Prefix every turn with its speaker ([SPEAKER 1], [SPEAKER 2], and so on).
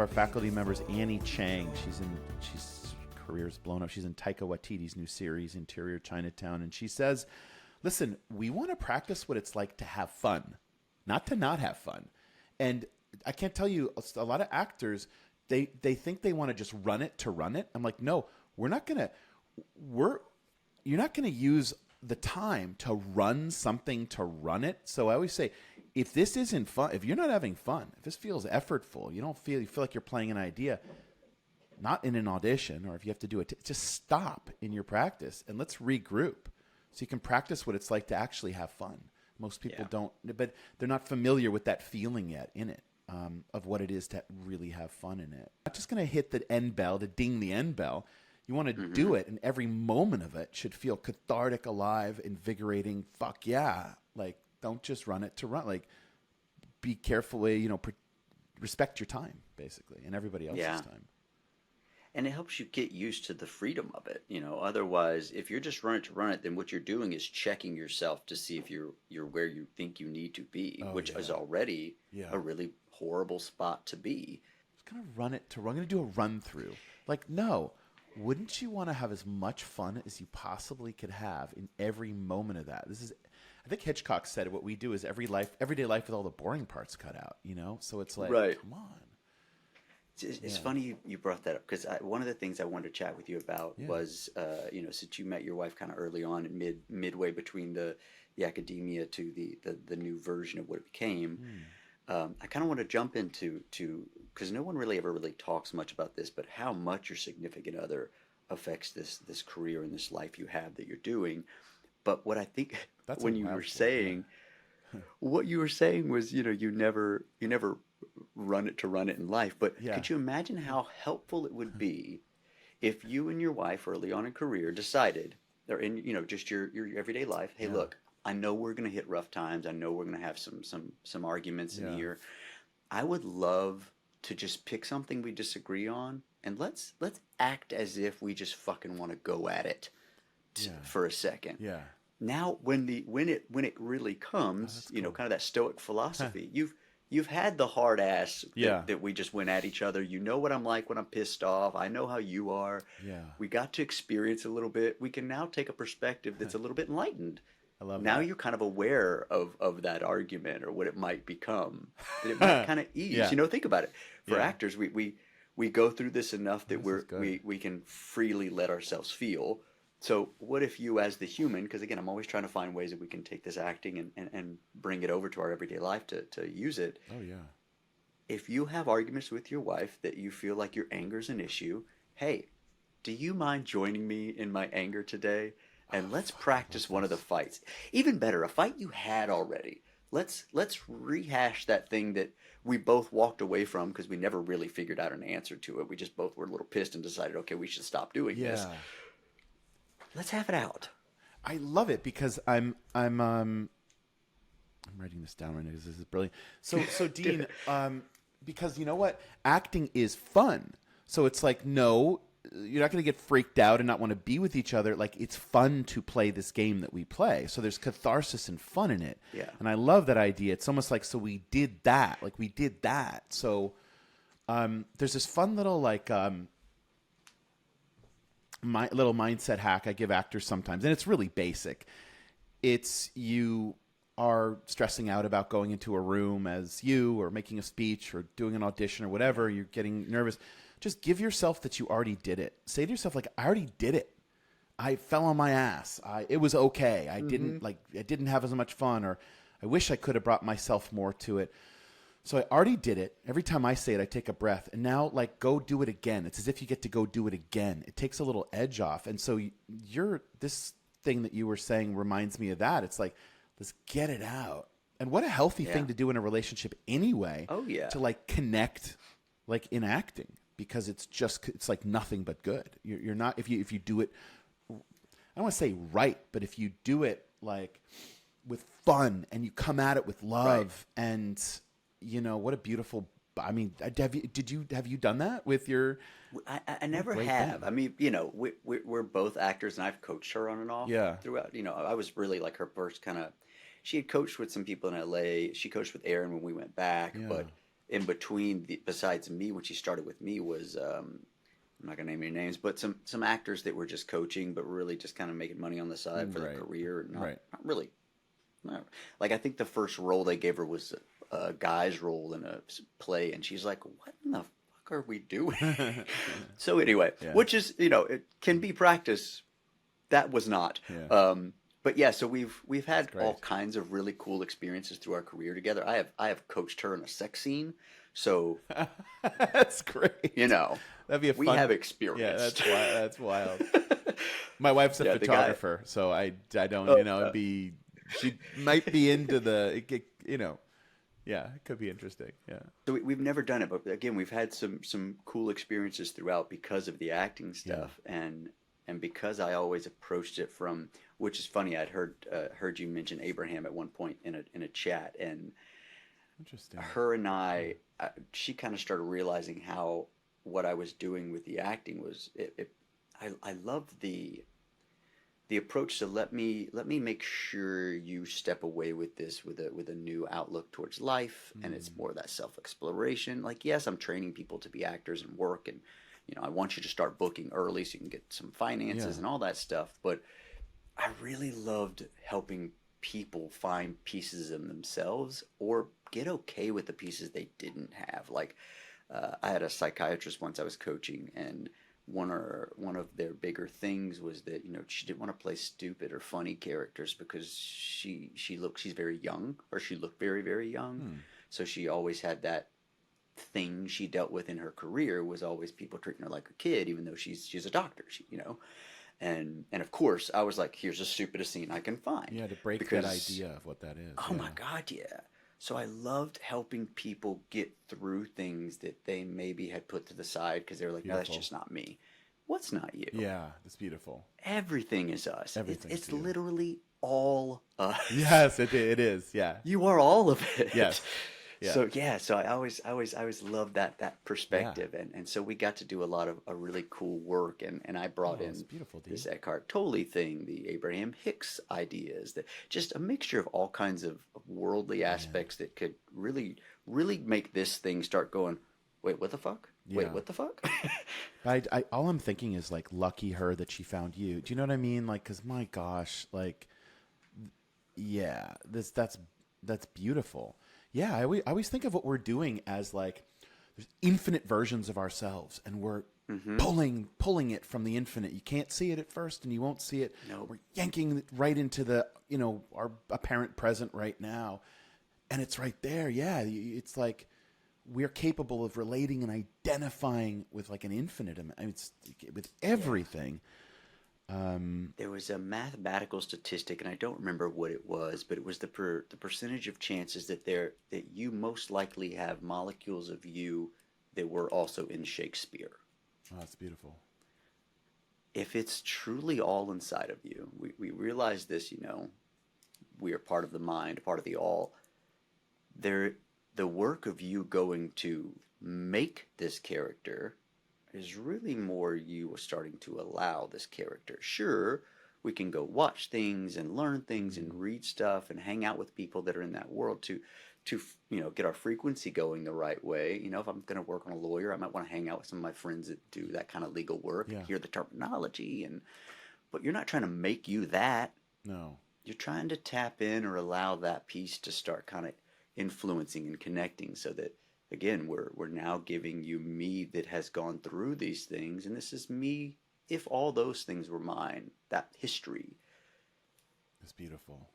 [SPEAKER 1] Our faculty member is Annie Chang. She's career's blown up. She's in Taika Waititi's new series, Interior Chinatown, and she says, "Listen, we want to practice what it's like to have fun, not to not have fun." And I can't tell you, a lot of actors, they think they want to just run it to run it. I'm like, no, you're not gonna use the time to run something to run it. So I always say, if this isn't fun, if you're not having fun, if this feels effortful, you feel like you're playing an idea, not in an audition, or if you have to do it, just stop in your practice and let's regroup so you can practice what it's like to actually have fun. Most people don't, but they're not familiar with that feeling yet in it, of what it is to really have fun in it. Not just going to hit the end bell, to ding the end bell. You want to do it, and every moment of it should feel cathartic, alive, invigorating. Fuck yeah. Like, don't just run it to run. Like, be careful, respect your time, basically, and everybody else's time.
[SPEAKER 2] And it helps you get used to the freedom of it. Otherwise, if you're just running to run it, then what you're doing is checking yourself to see if you're where you think you need to be, which is already a really horrible spot to be.
[SPEAKER 1] Just gonna run it to run. I'm gonna do a run through. Like, no. Wouldn't you want to have as much fun as you possibly could have in every moment of that? I think Hitchcock said what we do is everyday life with all the boring parts cut out, So it's like, come on.
[SPEAKER 2] It's funny you brought that up, because one of the things I wanted to chat with you about was, since you met your wife kind of early on, and midway between the academia to the new version of what it became, I kind of want to jump into because no one really ever talks much about this, but how much your significant other affects this career and this life you have that you're doing. But what I think what you were saying was, you never run it to run it in life. But could you imagine how helpful it would be if you and your wife early on in career decided, or in just your everyday life, hey, look, I know we're going to hit rough times. I know we're going to have some arguments in here. I would love to just pick something we disagree on, and let's act as if we just fucking want to go at it for a second. Yeah. Now, when it really comes, cool. Kind of that stoic philosophy, you've had the hard ass that we just went at each other. You know what I'm like when I'm pissed off. I know how you are. Yeah. We got to experience a little bit. We can now take a perspective that's a little bit enlightened. I love now that. You're kind of aware of that argument or what it might become. That it might kind of ease. Think about it. For actors, we go through this enough that we can freely let ourselves feel. So what if you, as the human, because again, I'm always trying to find ways that we can take this acting and bring it over to our everyday life to use it. Oh, yeah. If you have arguments with your wife that you feel like your anger is an issue, hey, do you mind joining me in my anger today? And let's practice one of the fights. Even better, a fight you had already. Let's rehash that thing that we both walked away from because we never really figured out an answer to it. We just both were a little pissed and decided, okay, we should stop doing this. Let's have it out.
[SPEAKER 1] I love it because I'm writing this down right now because this is brilliant. So Dean, because you know what? Acting is fun. So it's like, no, you're not going to get freaked out and not want to be with each other. Like, it's fun to play this game that we play. So there's catharsis and fun in it. Yeah. And I love that idea. It's almost like, so we did that. Like, we did that. So there's this fun little, like, my little mindset hack I give actors sometimes. And it's really basic. It's you are stressing out about going into a room as you or making a speech or doing an audition or whatever. You're getting nervous. Just give yourself that you already did it. Say to yourself, like, I already did it. I fell on my ass. It was okay. I didn't have as much fun, or I wish I could have brought myself more to it. So I already did it. Every time I say it, I take a breath. And now, like, go do it again. It's as if you get to go do it again. It takes a little edge off. And so this thing that you were saying reminds me of that. It's like, let's get it out. And what a healthy thing to do in a relationship anyway. Oh, yeah. To, like, connect, like, in acting. Because it's like nothing but good. You're not, if you do it, I don't want to say right, but if you do it like with fun and you come at it with love and what a beautiful, I mean, have you done that with your?
[SPEAKER 2] I never have. Thing. I mean, we're both actors and I've coached her on and off throughout. I was really like her first kind of, she had coached with some people in LA. She coached with Aaron when we went back, but in between, besides me, when she started with me, was I'm not gonna name any names, but some actors that were just coaching, but really just kind of making money on the side for their career. Not really. Like I think the first role they gave her was a guy's role in a play, and she's like, "What in the fuck are we doing?" So anyway, which is it can be practice. That was not.
[SPEAKER 1] Yeah.
[SPEAKER 2] But yeah, so we've had all kinds of really cool experiences through our career together. I have coached her in a sex scene, so
[SPEAKER 1] that's great. That'd be a fun.
[SPEAKER 2] We have experience.
[SPEAKER 1] Yeah, that's wild. My wife's a photographer, so I don't she might be into yeah, it could be interesting. Yeah.
[SPEAKER 2] So we've never done it, but again, we've had some cool experiences throughout because of the acting stuff, and because I always approached it from, which is funny. I'd heard you mention Abraham at one point in a chat, and
[SPEAKER 1] interesting.
[SPEAKER 2] Her and she kind of started realizing how what I was doing with the acting was I loved the approach to let me make sure you step away with this with a new outlook towards life, and it's more of that self-exploration. Like, yes, I'm training people to be actors and work, and I want you to start booking early so you can get some finances and all that stuff, but I really loved helping people find pieces of themselves or get okay with the pieces they didn't have. Like, I had a psychiatrist once I was coaching, and one of their bigger things was that she didn't want to play stupid or funny characters because she's very young, or she looked very, very young. So she always had that thing she dealt with in her career was always people treating her like a kid, even though she's a doctor. And of course I was like, here's the stupidest scene I can find.
[SPEAKER 1] Yeah, to break that idea of what that is.
[SPEAKER 2] Oh my God, yeah. So I loved helping people get through things that they maybe had put to the side because they were like, no, that's just not me. What's not you?
[SPEAKER 1] Yeah, that's beautiful.
[SPEAKER 2] Everything is us. It's literally all us.
[SPEAKER 1] Yes, it is. Yeah.
[SPEAKER 2] You are all of it.
[SPEAKER 1] Yes.
[SPEAKER 2] Yeah. So I always loved that perspective, and so we got to do a lot of a really cool work, and I brought in this Eckhart Tolle thing, the Abraham Hicks ideas, that just a mixture of all kinds of worldly aspects that could really make this thing start going, wait, what the fuck?
[SPEAKER 1] Yeah.
[SPEAKER 2] Wait, what the fuck?
[SPEAKER 1] I all I'm thinking is like, lucky her that she found you. Do you know what I mean? Like, because my gosh, like, yeah, that's beautiful. Yeah, I always think of what we're doing as like there's infinite versions of ourselves, and we're pulling it from the infinite. You can't see it at first, and you won't see it.
[SPEAKER 2] No.
[SPEAKER 1] We're yanking it right into the our apparent present right now, and it's right there. Yeah, it's like we're capable of relating and identifying with like an infinite amount. I mean, it's with everything.
[SPEAKER 2] There was a mathematical statistic, and I don't remember what it was, but it was the percentage of chances that you most likely have molecules of you that were also in Shakespeare.
[SPEAKER 1] Oh, that's beautiful.
[SPEAKER 2] If it's truly all inside of you, we realize this, we are part of the mind, part of the all. The work of you going to make this character is really more you starting to allow this character. Sure, we can go watch things and learn things and read stuff and hang out with people that are in that world to get our frequency going the right way. If I'm going to work on a lawyer, I might want to hang out with some of my friends that do that kind of legal work and hear the terminology. But you're not trying to make you that.
[SPEAKER 1] No.
[SPEAKER 2] You're trying to tap in or allow that piece to start kind of influencing and connecting, so that again, we're now giving you me that has gone through these things, and this is me if all those things were mine, that history.
[SPEAKER 1] It's beautiful.